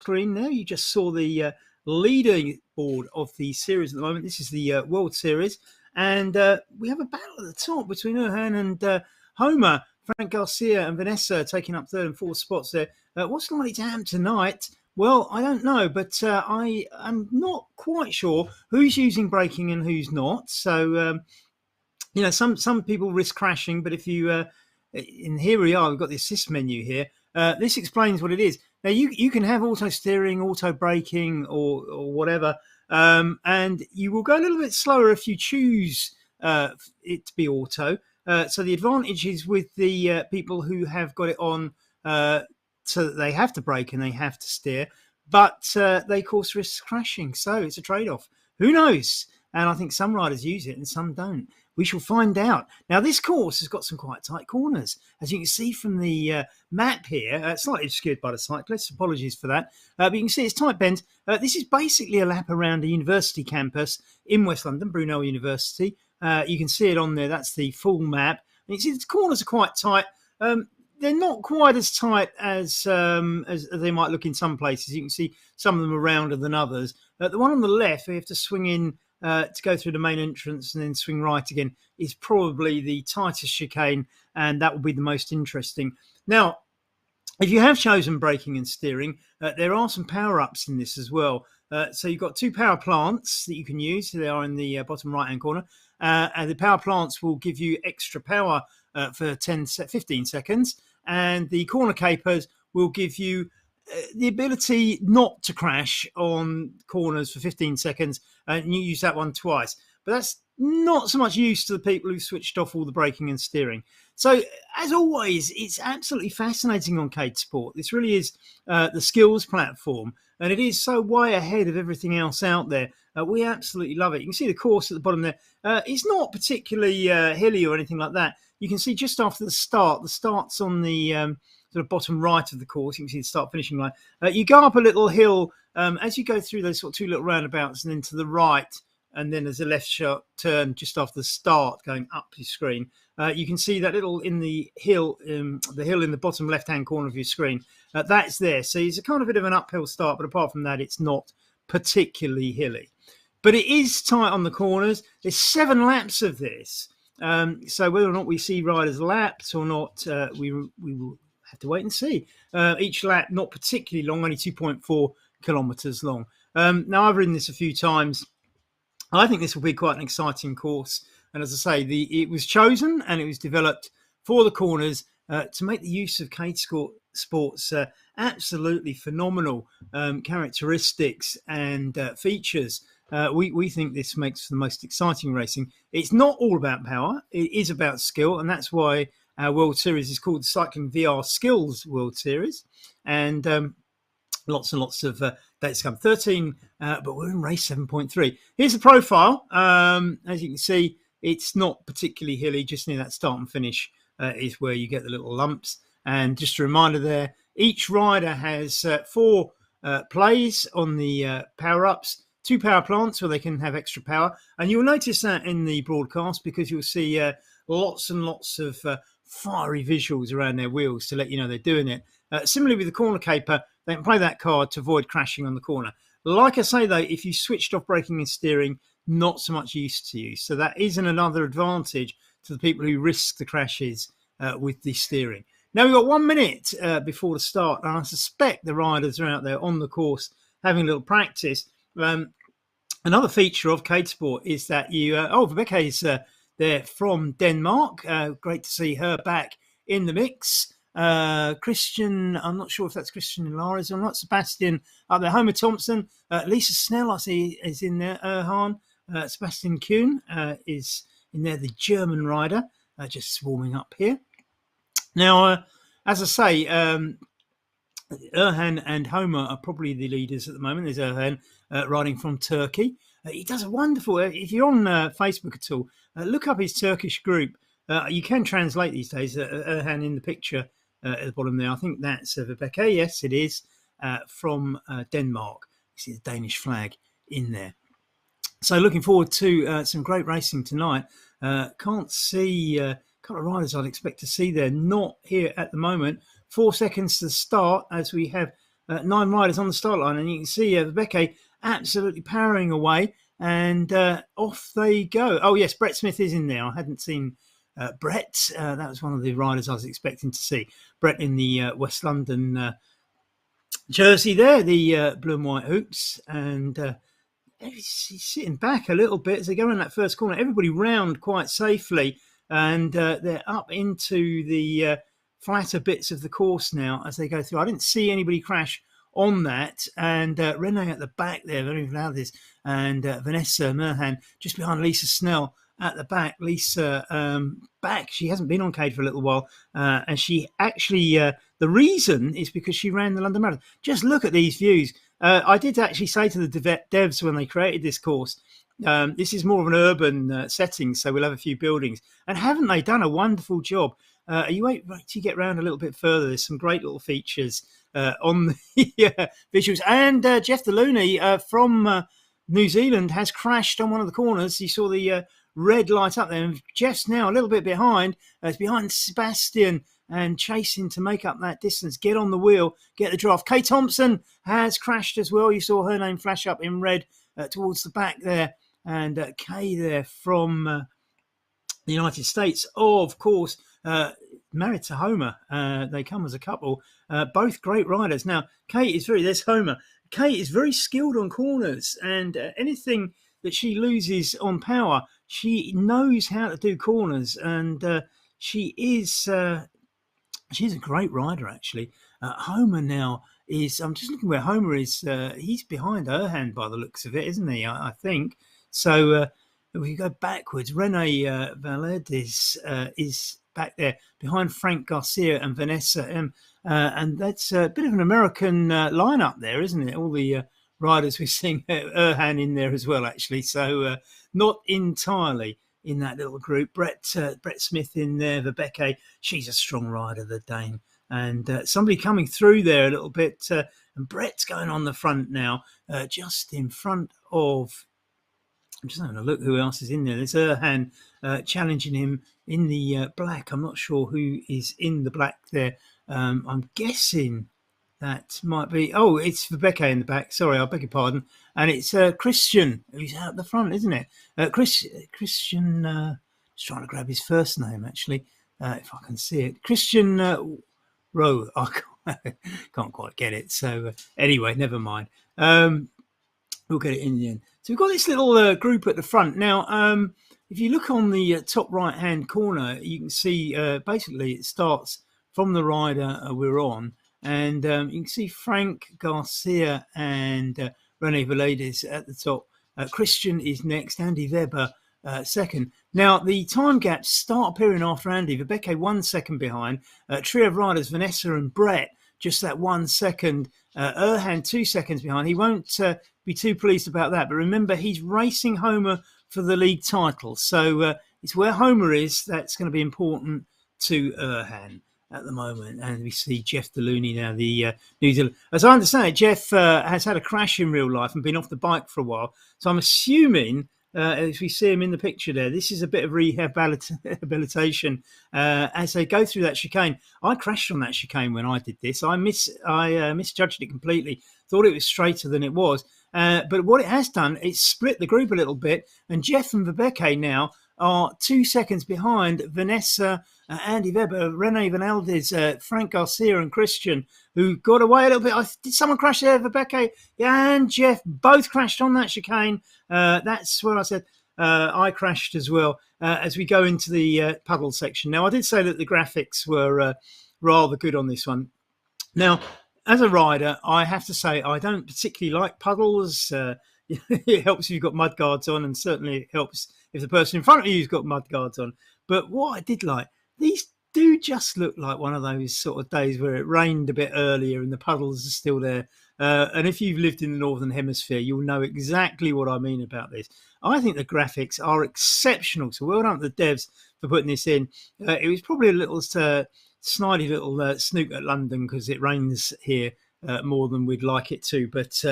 screen there, you just saw the leading board of the series at the moment. This is the World Series, and we have a battle at the top between Erhan and Homer. Frank Garcia and Vanessa taking up third and fourth spots there. What's likely to happen tonight? Well, I don't know, but I am not quite sure who's using braking and who's not. So, some people risk crashing, but if you, and here we are, we've got the assist menu here. This explains what it is. Now, you can have auto steering, auto braking, or whatever, and you will go a little bit slower if you choose it to be auto. So the advantage is with the people who have got it on so that they have to brake and they have to steer, but they, of course, risk crashing. So it's a trade-off. Who knows? And I think some riders use it and some don't. We shall find out. Now, this course has got some quite tight corners. As you can see from the map here, slightly obscured by the cyclists. Apologies for that. But you can see it's tight bends. This is basically a lap around a university campus in West London, Brunel University. You can see it on there. That's the full map. And you see the corners are quite tight. They're not quite as tight as they might look in some places. You can see some of them are rounder than others. The one on the left, we have to swing in to go through the main entrance and then swing right again, is probably the tightest chicane, and that will be the most interesting. Now, if you have chosen braking and steering, there are some power-ups in this as well. So you've got two power plants that you can use. They are in the bottom right-hand corner. And the power plants will give you extra power for 15 seconds. And the corner capers will give you the ability not to crash on corners for 15 seconds. And you use that one twice. But that's not so much use to the people who've switched off all the braking and steering. So, as always, it's absolutely fascinating on Cade Sport. This really is the skills platform, and it is so way ahead of everything else out there. We absolutely love it. You can see the course at the bottom there. It's not particularly hilly or anything like that. You can see just after the start's on the sort of bottom right of the course. You can see the start-finishing line. You go up a little hill as you go through those sort of two little roundabouts, and then to the right, and then there's a left sharp turn just after the start going up your screen. You can see that little in the hill in the bottom left-hand corner of your screen. That's there. So it's a kind of bit of an uphill start, but apart from that, it's not particularly hilly. But it is tight on the corners. There's 7 laps of this. So whether or not we see riders lapped or not, we will have to wait and see. Each lap not particularly long, only 2.4 kilometres long. Now, I've ridden this a few times. I think this will be quite an exciting course. And as I say, it was chosen and it was developed for the corners to make the use of Cade Sport's absolutely phenomenal characteristics and features. We think this makes for the most exciting racing. It's not all about power. It is about skill. And that's why our World Series is called the Cycling VR Skills World Series. And lots and lots of dates come. 13, but we're in race 7.3. Here's the profile. As you can see, it's not particularly hilly. Just near that start and finish is where you get the little lumps. And just a reminder there, each rider has 4 plays on the power-ups, 2 power plants where they can have extra power. And you'll notice that in the broadcast because you'll see lots and lots of fiery visuals around their wheels to let you know they're doing it. Similarly with the corner caper, they can play that card to avoid crashing on the corner. Like I say, though, if you switched off braking and steering, not so much use to you. So that isn't another advantage to the people who risk the crashes with the steering. Now, we've got 1 minute before the start, and I suspect the riders are out there on the course having a little practice. Another feature of Cade Sport is that Rebecca is there from Denmark. Great to see her back in the mix. Christian, I'm not sure if that's Christian Lares or not. Sebastian up there. Homer Thompson. Lisa Snell, I see, is in there. Erhan. Sebastian Kuhn is in there, the German rider, just swarming up here. Now, as I say, Erhan and Homer are probably the leaders at the moment. There's Erhan riding from Turkey. He does a wonderful, if you're on Facebook at all, look up his Turkish group. You can translate these days. Erhan in the picture at the bottom there. I think that's Vibeke. Yes, it is from Denmark. You see the Danish flag in there. So looking forward to some great racing tonight. Can't see a couple of riders I'd expect to see there. Not here at the moment. 4 seconds to start as we have 9 riders on the start line, and you can see Vibeke absolutely powering away, and off they go. Oh yes, Brett Smith is in there. I hadn't seen Brett. That was one of the riders I was expecting to see. Brett in the West London jersey there, the blue and white hoops, and he's sitting back a little bit as they go in that first corner. Everybody round quite safely, and they're up into the flatter bits of the course now as they go through. I didn't see anybody crash on that, and Renee at the back there, very loud, and Vanessa Merhan just behind Lisa Snell at the back. Lisa back, she hasn't been on Cade for a little while, and she actually the reason is because she ran the London Marathon. Just look at these views. I did actually say to the devs when they created this course, this is more of an urban setting, so we'll have a few buildings. And haven't they done a wonderful job? You wait till you get round a little bit further. There's some great little features on the visuals. And Jeff Delooney from New Zealand has crashed on one of the corners. You saw the red light up there. And Jeff's now a little bit behind. It's behind Sebastian and chasing to make up that distance. Get on the wheel, get the draft. Kay Thompson has crashed as well. You saw her name flash up in red towards the back there. And Kay there from the United States, of course, married to Homer. They come as a couple. Both great riders. Now, there's Homer. Kay is very skilled on corners, and anything that she loses on power, she knows how to do corners, and she's a great rider, actually. Homer now I'm just looking where Homer is. He's behind Erhan by the looks of it, isn't he? I think. So if we go backwards, Renee Valedis is back there behind Frank Garcia and Vanessa M. And that's a bit of an American lineup there, isn't it? All the riders we're seeing, Erhan in there as well, actually. So not entirely in that little group. Brett Smith in there, Vibeke, she's a strong rider, the Dane. And somebody coming through there a little bit. And Brett's going on the front now, just in front of... I'm just having a look who else is in there. There's Erhan challenging him in the black. I'm not sure who is in the black there. I'm guessing that might be... Oh, it's Vibeke in the back. Sorry, I beg your pardon. And it's Christian who's out the front, isn't it? Christian... just trying to grab his first name, actually, if I can see it. Christian Rowe. I can't quite get it. So anyway, never mind. We'll get it in the end. So we've got this little group at the front. Now, if you look on the top right-hand corner, you can see basically it starts from the rider we're on. And you can see Frank Garcia and Rene Valedis at the top. Christian is next. Andy Weber second. Now, the time gaps start appearing after Andy. Vibeke 1 second behind. Trio of riders, Vanessa and Brett, just that 1 second. Erhan 2 seconds behind. He won't be too pleased about that. But remember, he's racing Homer for the league title. So it's where Homer is that's going to be important to Erhan at the moment. And we see Jeff Delooney now, the New Zealand. As I understand it, Jeff has had a crash in real life and been off the bike for a while. So I'm assuming, as we see him in the picture there, this is a bit of rehabilitation as they go through that chicane. I crashed on that chicane when I did this. I misjudged it completely. Thought it was straighter than it was. But what it has done, it's split the group a little bit. And Jeff and Vibeke now are 2 seconds behind Vanessa, Andy Weber, Rene Vanaldez, Frank Garcia and Christian, who got away a little bit. Did someone crash there, Vibeke? Yeah, and Jeff both crashed on that chicane. That's where I said I crashed as well as we go into the puddle section. Now, I did say that the graphics were rather good on this one. Now, as a rider, I have to say I don't particularly like puddles. It helps if you've got mud guards on, and certainly it helps if the person in front of you's got mud guards on. But what I did like, these do just look like one of those sort of days where it rained a bit earlier and the puddles are still there. And if you've lived in the Northern Hemisphere, you'll know exactly what I mean about this. I think the graphics are exceptional. So well done to the devs for putting this in. It was probably a little snidey little snook at London because it rains here more than we'd like it to. But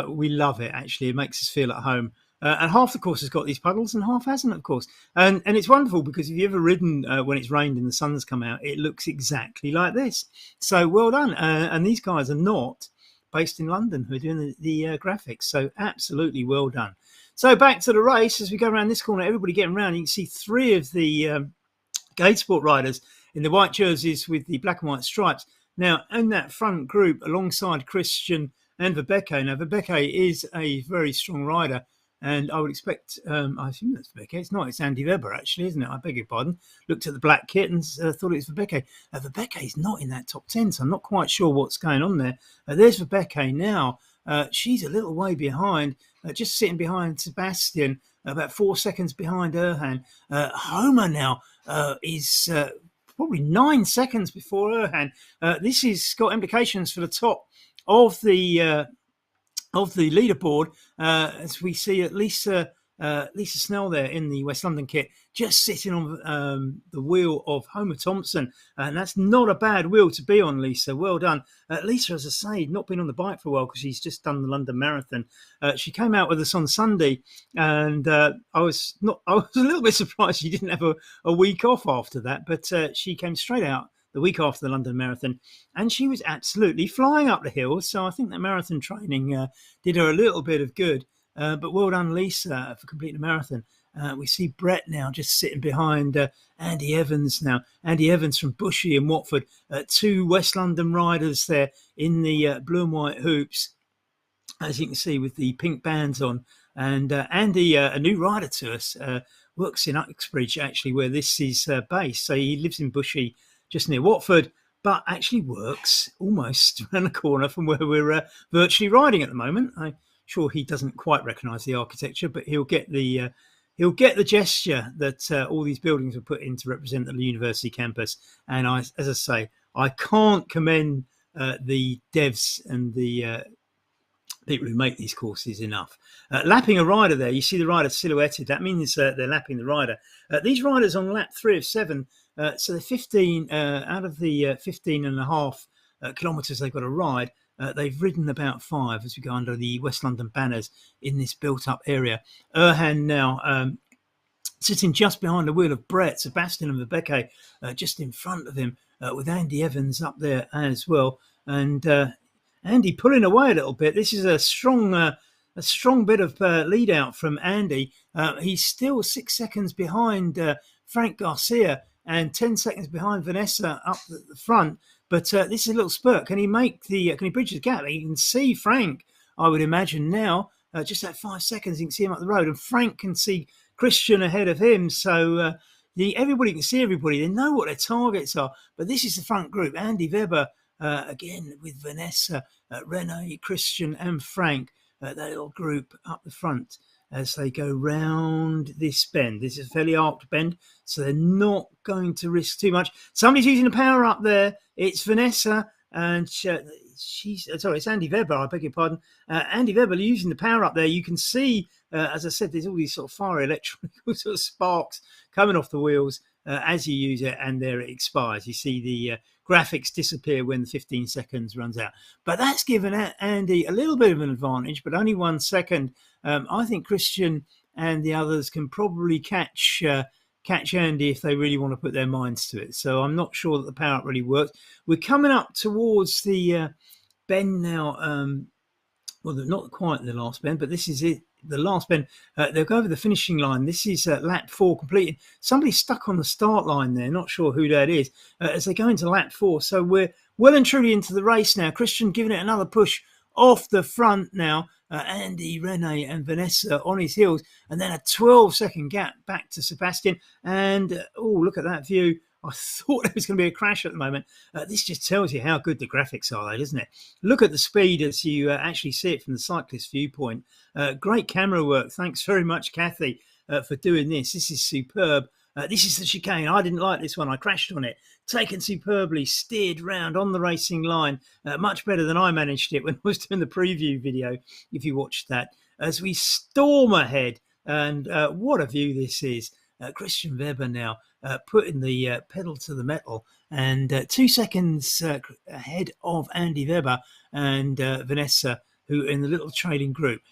we love it, actually. It makes us feel at home. And half the course has got these puddles and half hasn't, of course. And it's wonderful because if you've ever ridden when it's rained and the sun's come out, it looks exactly like this. So well done. And these guys are not based in London who are doing the graphics. So absolutely well done. So back to the race as we go around this corner. Everybody getting around. You can see three of the Gate Sport riders in the white jerseys with the black and white stripes. Now, in that front group, alongside Christian and Vibeke. Now, Vibeke is a very strong rider, and I would expect, I assume that's Vibeke. It's not, it's Andy Webber, actually, isn't it? I beg your pardon. Looked at the black kit and thought it was Vibeke. Vibeke is not in that top 10, so I'm not quite sure what's going on there. There's Vibeke now. She's a little way behind, just sitting behind Sebastian, about 4 seconds behind Erhan. Homer now is probably 9 seconds before Erhan. This has got implications for the top of the leaderboard, as we see at Lisa Snell there in the West London kit, just sitting on the wheel of Homer Thompson, and that's not a bad wheel to be on, Lisa. Well done, Lisa. As I say, not been on the bike for a while because she's just done the London Marathon. She came out with us on Sunday, and I was a little bit surprised she didn't have a week off after that, but she came straight out the week after the London Marathon, and she was absolutely flying up the hills. So I think that marathon training did her a little bit of good. But well done, Lisa, for completing the marathon. We see Brett now just sitting behind Andy Evans now. Andy Evans from Bushy in Watford. Two West London riders there in the blue and white hoops, as you can see, with the pink bands on. And Andy, a new rider to us, works in Uxbridge, actually, where this is based. So he lives in Bushy, just near Watford, but actually works almost around the corner from where we're virtually riding at the moment. I'm sure he doesn't quite recognise the architecture, but he'll get the gesture that all these buildings were put in to represent the university campus. And as I say, I can't commend the devs and the people who make these courses enough. Lapping a rider there, you see the rider silhouetted. That means they're lapping the rider. These riders on lap 3 of 7, so they're 15 out of the 15 and a half kilometres they've got to ride. They've ridden about 5 as we go under the West London banners in this built-up area. Erhan now sitting just behind the wheel of Brett, Sebastian and Vibeke just in front of him, with Andy Evans up there as well. And Andy pulling away a little bit. This is a strong bit of lead out from Andy. He's still 6 seconds behind Frank Garcia and 10 seconds behind Vanessa up at the front. But this is a little spurt. Can he bridge the gap? You can see Frank, I would imagine now, just at 5 seconds, you can see him up the road. And Frank can see Christian ahead of him. So everybody can see everybody. They know what their targets are. But this is the front group. Andy Webber, again, with Vanessa, Rene, Christian and Frank, that little group up the front as they go round this bend. This is a fairly arced bend, so they're not going to risk too much. Somebody's using the power up there. It's Vanessa, and it's Andy Webber, I beg your pardon. Andy Webber using the power up there. You can see, as I said, there's all these sort of fiery electrical sort of sparks coming off the wheels as you use it, and there it expires. You see the graphics disappear when the 15 seconds runs out. But that's given Andy a little bit of an advantage, but only 1 second. I think Christian and the others can probably catch Andy if they really want to put their minds to it. So I'm not sure that the power up really works. We're coming up towards the bend now. Well, not quite the last bend, but this is it. The last bend, they'll go over the finishing line. This is lap 4 completed. Somebody's stuck on the start line there. Not sure who that is as they go into lap 4. So we're well and truly into the race now. Christian giving it another push off the front now. Andy, Rene and Vanessa on his heels. And then a 12-second gap back to Sebastian. And, look at that view. I thought there was going to be a crash at the moment. This just tells you how good the graphics are, though, doesn't it? Look at the speed as you actually see it from the cyclist viewpoint. Great camera work. Thanks very much, Kathy, for doing this. This is superb. This is the chicane. I didn't like this one. I crashed on it. Taken superbly, steered round on the racing line. Much better than I managed it when I was doing the preview video, if you watched that. As we storm ahead, and what a view this is. Christian Webber now putting the pedal to the metal, and 2 seconds ahead of Andy Webber and Vanessa, who in the little trailing group.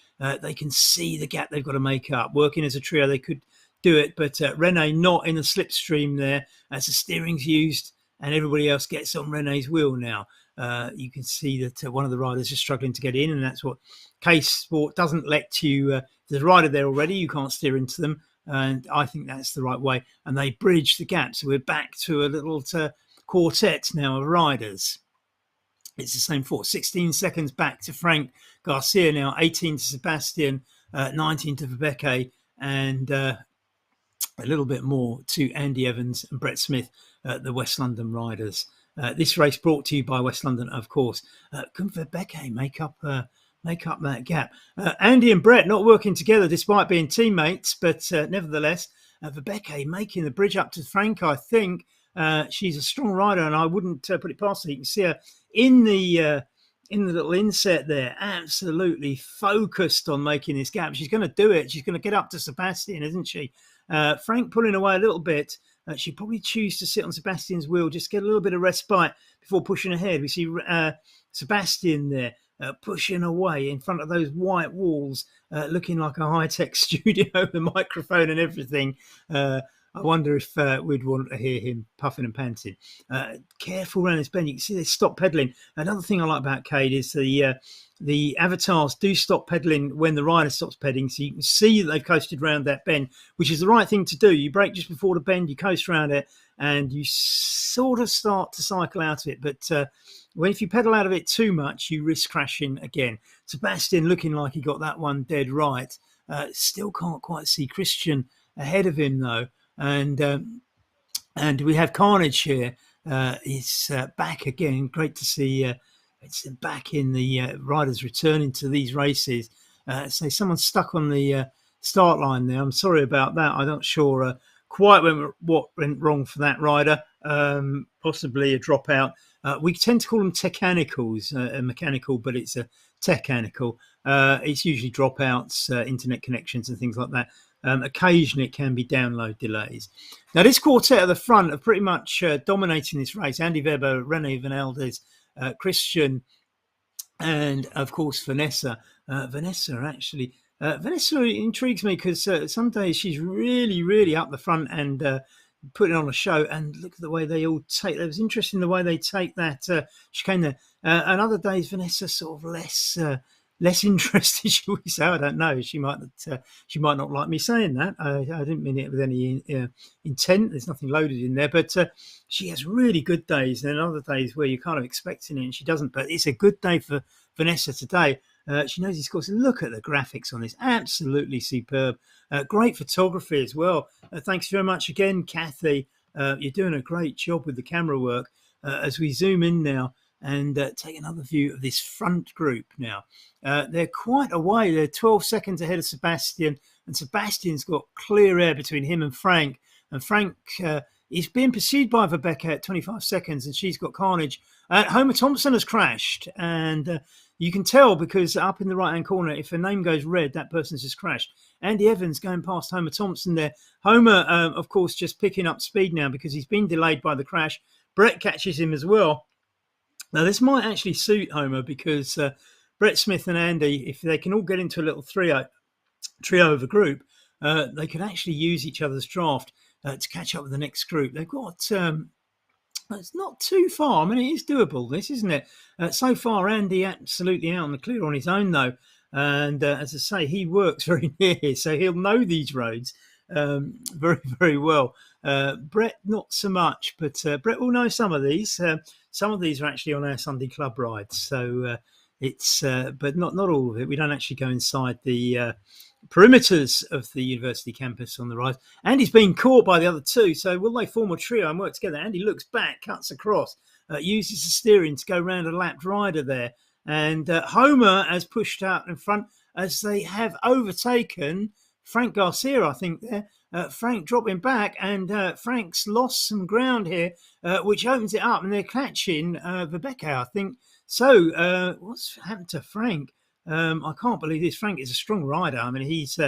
They can see the gap they've got to make up. Working as a trio, they could do it, but Rene not in the slipstream there as the steering's used, and everybody else gets on Rene's wheel now. You can see that one of the riders is struggling to get in, and that's what Case Sport doesn't let you. There's a rider there already, you can't steer into them, and I think that's the right way. And they bridge the gap, so we're back to a little quartet now of riders. It's the same 16 seconds back to Frank Garcia now, 18 to Sebastian, 19 to Vibeke, and a little bit more to Andy Evans and Brett Smith, the West London riders. This race brought to you by West London, of course. Can Vibeke make up that gap? Andy and Brett not working together despite being teammates, but nevertheless, Vibeke making the bridge up to Frank, I think. She's a strong rider, and I wouldn't put it past her. You can see her in the little inset there, absolutely focused on making this gap. She's going to do it. She's going to get up to Sebastian, isn't she? Frank pulling away a little bit. She'd probably choose to sit on Sebastian's wheel, just get a little bit of respite before pushing ahead. We see Sebastian there pushing away in front of those white walls, looking like a high-tech studio with a microphone and everything. I wonder if we'd want to hear him puffing and panting. Careful around this bend. You can see they stop pedalling. Another thing I like about Cade is the avatars do stop pedalling when the rider stops pedaling. So you can see that they've coasted around that bend, which is the right thing to do. You brake just before the bend, you coast around it, and you sort of start to cycle out of it. But if you pedal out of it too much, you risk crashing again. Sebastian looking like he got that one dead right. Still can't quite see Christian ahead of him, though. And we have Carnage here. He's back again. Great to see it's back in the riders returning to these races. So someone's stuck on the start line there. I'm sorry about that. I'm not sure quite what went wrong for that rider. Possibly a dropout. We tend to call them techanicals, mechanical, but it's a techanical. It's usually dropouts, internet connections and things like that. Occasionally it can be download delays. Now this quartet at the front are pretty much dominating this race. Andy Weber, Rene Vaneldes, Christian, and of course Vanessa. Vanessa intrigues me because some days she's really up the front and putting on a show, and look at the way they all take. It was interesting the way they take that chicane there. And other days Vanessa sort of less interested, shall we say? I don't know. She might not like me saying that. I didn't mean it with any intent. There's nothing loaded in there. But she has really good days, and then other days where you're kind of expecting it and she doesn't. But it's a good day for Vanessa today. She knows these courses. Look at the graphics on this. Absolutely superb. Great photography as well. Thanks very much again, Kathy. You're doing a great job with the camera work. As we zoom in now and take another view of this front group now. They're quite away. They're 12 seconds ahead of Sebastian, and Sebastian's got clear air between him and Frank. And Frank is being pursued by Vibeke at 25 seconds, and she's got Carnage. Homer Thompson has crashed, and you can tell because up in the right-hand corner, if a name goes red, that person's just crashed. Andy Evans going past Homer Thompson there. Homer, of course, just picking up speed now because he's been delayed by the crash. Brett catches him as well. Now, this might actually suit Homer because Brett Smith and Andy, if they can all get into a little trio of a group, they can actually use each other's draft to catch up with the next group. They've got, it's not too far. I mean, it is doable, this, isn't it? So far, Andy absolutely out on the clear on his own, though. And as I say, he works very near here, so he'll know these roads very, very well. Brett, not so much, but Brett will know some of these. Some of these are actually on our Sunday club rides, so it's but not all of it. We don't actually go inside the perimeters of the university campus on the ride. Andy's been caught by the other two, so will they form a trio and work together? Andy looks back, cuts across, uses the steering to go round a lapped rider there, and Homer has pushed out in front as they have overtaken Frank Garcia, I think there. Frank dropping back, and Frank's lost some ground here, which opens it up, and they're catching Vibeke, I think. So what's happened to Frank? I can't believe this. Frank is a strong rider. I mean, he's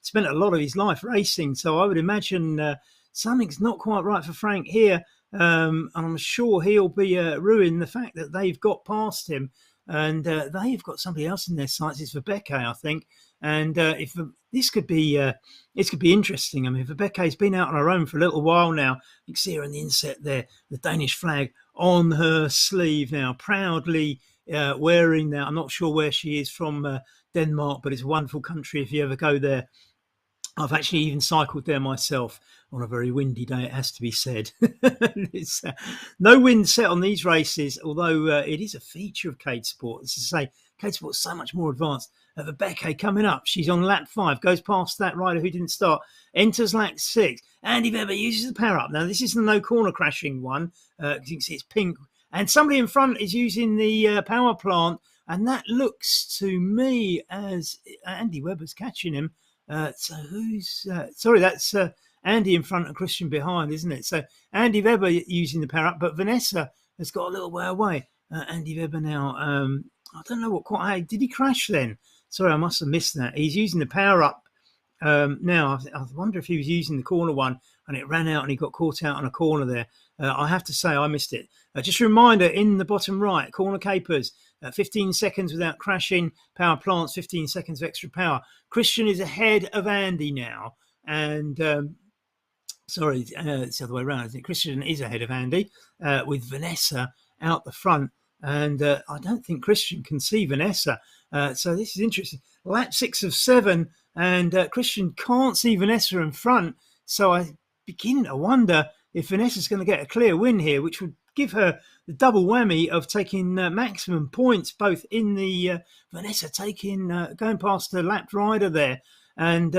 spent a lot of his life racing, so I would imagine something's not quite right for Frank here. And I'm sure he'll be ruined the fact that they've got past him, and they've got somebody else in their sights. It's Vibeke, I think. And if this could be interesting. I mean, Vibeke been out on her own for a little while now. You can see her in the inset there, the Danish flag on her sleeve now, proudly wearing that. I'm not sure where she is from, Denmark, but it's a wonderful country if you ever go there. I've actually even cycled there myself on a very windy day, it has to be said. It's, no wind set on these races, although it is a feature of Cade Sport. As I say, Cade Sport's so much more advanced. Vibeke coming up. She's on lap 5, goes past that rider who didn't start, enters lap 6. Andy Weber uses the power up. Now, this is the no corner crashing one. You can see it's pink. And somebody in front is using the power plant. And that looks to me as Andy Weber's catching him. So who's sorry, that's Andy in front and Christian behind, isn't it? So Andy Weber using the power up, but Vanessa has got a little way away. Andy Weber now, I don't know what quite, did he crash then? Sorry, I must have missed that. He's using the power up now. I wonder if he was using the corner one and it ran out and he got caught out on a corner there. I have to say I missed it. Just a reminder, in the bottom right, corner capers, 15 seconds without crashing, power plants, 15 seconds of extra power. Christian is ahead of Andy now. And, sorry, it's the other way around, isn't it? Christian is ahead of Andy with Vanessa out the front. And I don't think Christian can see Vanessa. So this is interesting. Lap 6 of 7, and Christian can't see Vanessa in front. So I'm beginning to wonder if Vanessa's going to get a clear win here, which would give her the double whammy of taking maximum points, both in the Vanessa taking going past the lapped rider there. And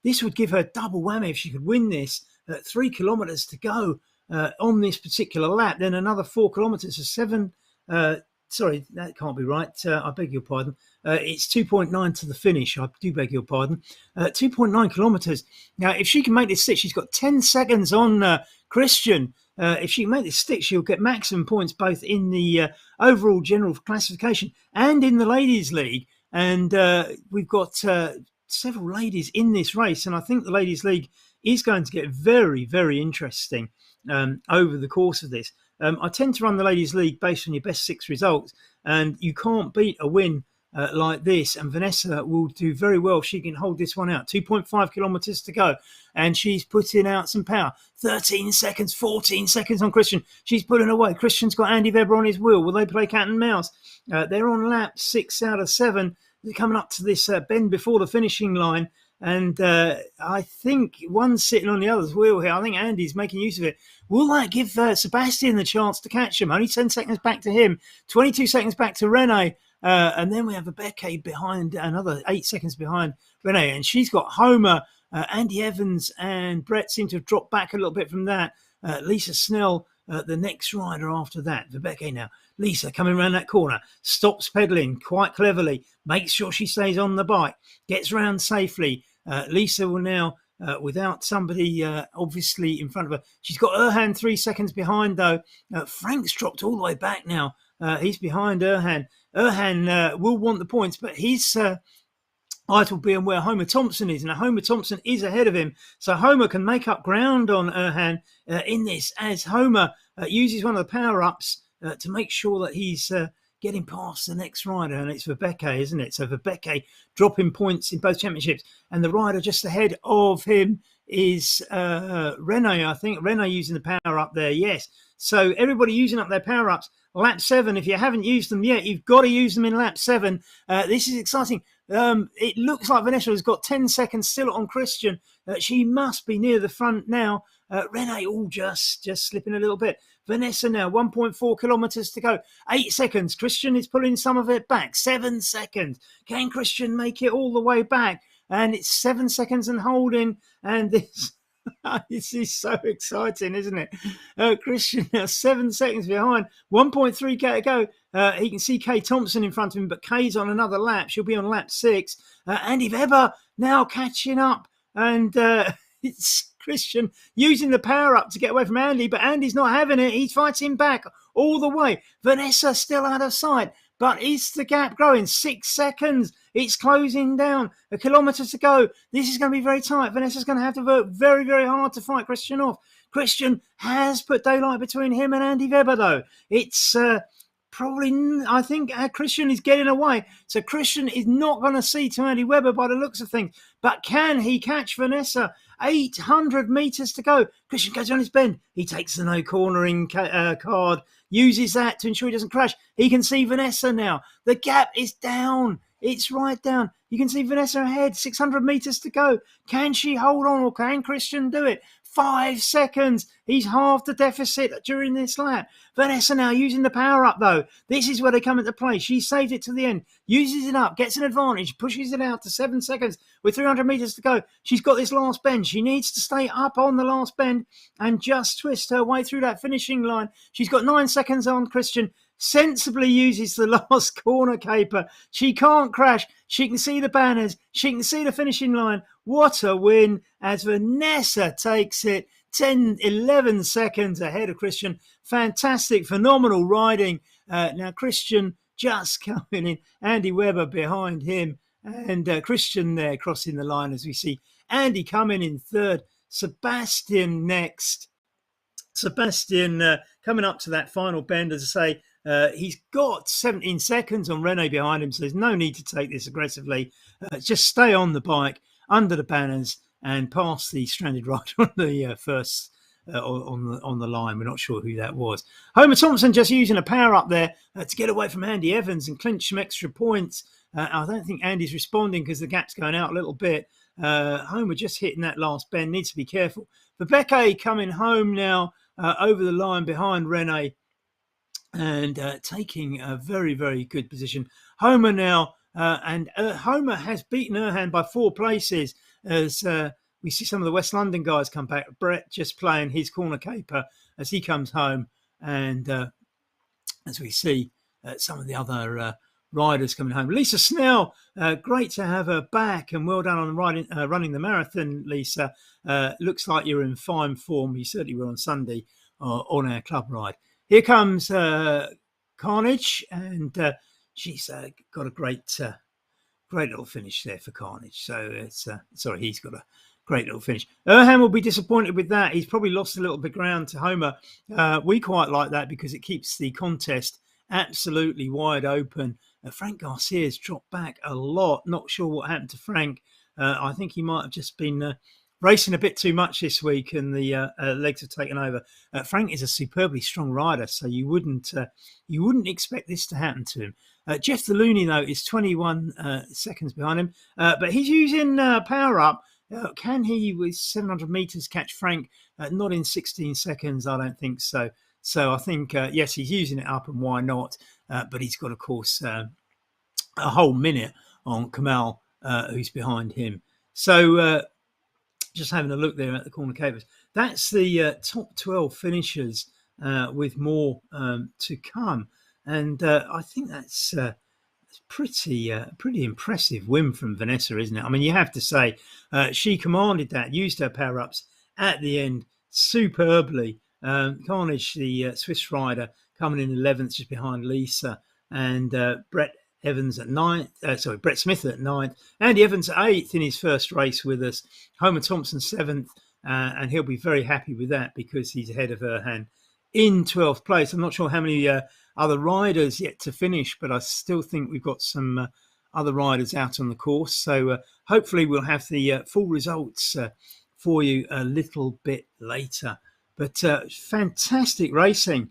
this would give her double whammy if she could win this. 3 kilometres to go on this particular lap. Then another 4 kilometres of 7. Sorry, that can't be right. I beg your pardon. It's 2.9 to the finish. I do beg your pardon. 2.9 kilometres. Now, if she can make this stick, she's got 10 seconds on Christian. If she can make this stick, she'll get maximum points both in the overall general classification and in the Ladies' League. And we've got several ladies in this race. And I think the Ladies' League is going to get very, very interesting over the course of this. I tend to run the Ladies' League based on your best 6 results, and you can't beat a win like this. And Vanessa will do very well if she can hold this one out. 2.5 kilometres to go, and she's putting out some power. 13 seconds, 14 seconds on Christian. She's pulling away. Christian's got Andy Weber on his wheel. Will they play cat and mouse? They're on lap 6 out of 7. They're coming up to this bend before the finishing line. And I think one's sitting on the other's wheel here. I think Andy's making use of it. Will that give Sebastian the chance to catch him? Only 10 seconds back to him, 22 seconds back to Rene. And then we have Vibeke behind, another 8 seconds behind Rene. And she's got Homer, Andy Evans and Brett seem to have dropped back a little bit from that. Lisa Snell, the next rider after that. Vibeke now. Lisa coming around that corner, stops pedalling quite cleverly, makes sure she stays on the bike, gets round safely. Lisa will now, without somebody obviously in front of her, she's got Erhan 3 seconds behind though. Frank's dropped all the way back now. He's behind Erhan. Erhan will want the points, but his eye will be on where Homer Thompson is. Now Homer Thompson is ahead of him, so Homer can make up ground on Erhan in this, as Homer uses one of the power-ups to make sure that he's getting past the next rider, and it's Vibeke, isn't it? So Vibeke dropping points in both championships, and the rider just ahead of him is Rene, I think. Rene using the power up there, yes. So everybody using up their power ups. Lap 7, if you haven't used them yet, you've got to use them in lap 7. This is exciting. It looks like Vanessa has got 10 seconds still on Christian. She must be near the front now. Rene all just slipping a little bit. Vanessa now, 1.4 kilometres to go. 8 seconds. Christian is pulling some of it back. 7 seconds. Can Christian make it all the way back? And it's 7 seconds and holding. And this this is so exciting, isn't it? Christian now 7 seconds behind. 1.3k to go. He can see Kay Thompson in front of him, but Kay's on another lap. She'll be on lap 6. Andy Weber now catching up. And it's Christian using the power up to get away from Andy, but Andy's not having it. He's fighting back all the way. Vanessa still out of sight, but is the gap growing? 6 seconds. It's closing down. 1 kilometre to go. This is going to be very tight. Vanessa's going to have to work very, very hard to fight Christian off. Christian has put daylight between him and Andy Weber, though. It's probably, I think Christian is getting away. So Christian is not going to see to Andy Webber by the looks of things. But can he catch Vanessa? 800 meters to go. Christian goes on his bend. He takes the no cornering card, uses that to ensure he doesn't crash. He can see Vanessa now. The gap is down. It's right down. You can see Vanessa ahead. 600 meters to go. Can she hold on, or can Christian do it? 5 seconds. He's halved the deficit during this lap. Vanessa now using the power up though. This is where they come into play. She saved it to the end, uses it up, gets an advantage, pushes it out to 7 seconds with 300 meters to go. She's got this last bend. She needs to stay up on the last bend and just twist her way through that finishing line. She's got 9 seconds on Christian. Sensibly uses the last corner caper. She can't crash. She can see the banners. She can see the finishing line. What a win as Vanessa takes it 10, 11 seconds ahead of Christian. Fantastic, phenomenal riding. Now Christian just coming in. Andy Webber behind him. And Christian there crossing the line as we see Andy coming in third. Sebastian next. Sebastian coming up to that final bend, as I say. He's got 17 seconds on Rene behind him, so there's no need to take this aggressively. Just stay on the bike, under the banners, and pass the stranded rider on the first on the line. We're not sure who that was. Homer Thompson just using a power up there to get away from Andy Evans and clinch some extra points. I don't think Andy's responding because the gap's going out a little bit. Homer just hitting that last bend, needs to be careful. Verbeke coming home now over the line behind Rene. And taking a very, very good position. Homer now, and Homer has beaten Erhan by 4 places as we see some of the West London guys come back. Brett just playing his corner caper as he comes home. And as we see some of the other riders coming home. Lisa Snell, great to have her back, and well done on running the marathon, Lisa. Looks like you're in fine form. You certainly were on Sunday on our club ride. Here comes Carnage, and she's got a great little finish there for Carnage. So it's he's got a great little finish. Erhan will be disappointed with that. He's probably lost a little bit of ground to Homer. We quite like that because it keeps the contest absolutely wide open. Frank Garcia's dropped back a lot. Not sure what happened to Frank. I think he might have just been racing a bit too much this week, and the legs have taken over. Frank is a superbly strong rider, so you wouldn't expect this to happen to him. Jeff the Looney, though, is 21 seconds behind him, but he's using power up. Can he, with 700 meters, catch Frank? Not in 16 seconds, I don't think so. So I think, yes, he's using it up, and why not? But he's got, of course, a whole minute on Kamal, who's behind him. So just having a look there at the corner capers. That's the top 12 finishers with more to come. And I think that's pretty impressive win from Vanessa, isn't it? I mean, you have to say she commanded that, used her power-ups at the end superbly. Carnage, the Swiss rider, coming in 11th just behind Lisa, and Brett Evans at 9th, Brett Smith at 9th, Andy Evans at 8th in his first race with us, Homer Thompson 7th, and he'll be very happy with that because he's ahead of Erhan in 12th place. I'm not sure how many other riders yet to finish, but I still think we've got some other riders out on the course, so hopefully we'll have the full results for you a little bit later. But fantastic racing,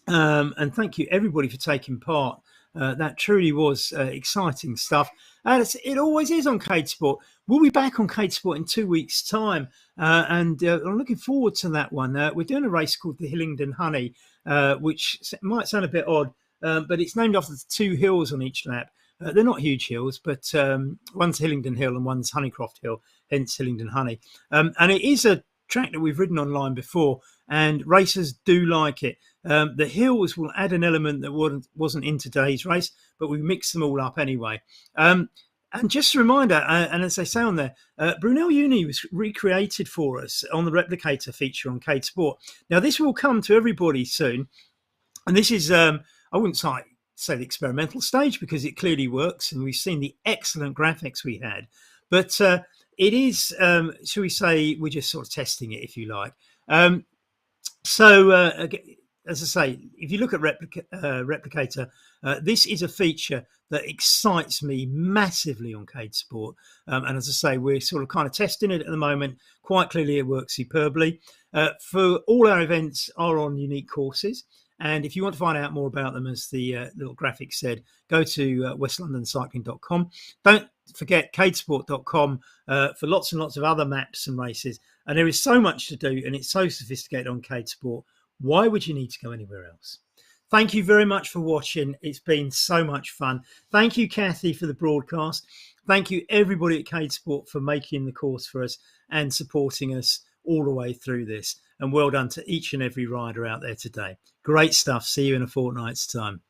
and thank you everybody for taking part. That truly was exciting stuff. It always is on Cade Sport. We'll be back on Cade Sport in 2 weeks' time, and I'm looking forward to that one. We're doing a race called the Hillingdon Honey, which might sound a bit odd, but it's named after the 2 hills on each lap. They're not huge hills, but one's Hillingdon Hill and one's Honeycroft Hill, hence Hillingdon Honey. And it is a track that we've ridden online before, and racers do like it. The hills will add an element that wasn't in today's race, but we mixed them all up anyway. And just a reminder, and as they say on there, Brunel Uni was recreated for us on the Replicator feature on Cade Sport. Now, this will come to everybody soon, and this is, I wouldn't say the experimental stage because it clearly works, and we've seen the excellent graphics we had. But it is, shall we say, we're just sort of testing it, if you like. So as I say, if you look at Replicator, this is a feature that excites me massively on Cade Sport. And as I say, we're sort of kind of testing it at the moment. Quite clearly, it works superbly. For all our events are on unique courses. And if you want to find out more about them, as the little graphic said, go to westlondoncycling.com. Don't forget cadesport.com for lots and lots of other maps and races. And there is so much to do, and it's so sophisticated on Cade Sport. Why would you need to go anywhere else? Thank you very much for watching. It's been so much fun. Thank you, Kathy, for the broadcast. Thank you, everybody at Cade Sport, for making the course for us and supporting us all the way through this. And well done to each and every rider out there today. Great stuff. See you in a fortnight's time.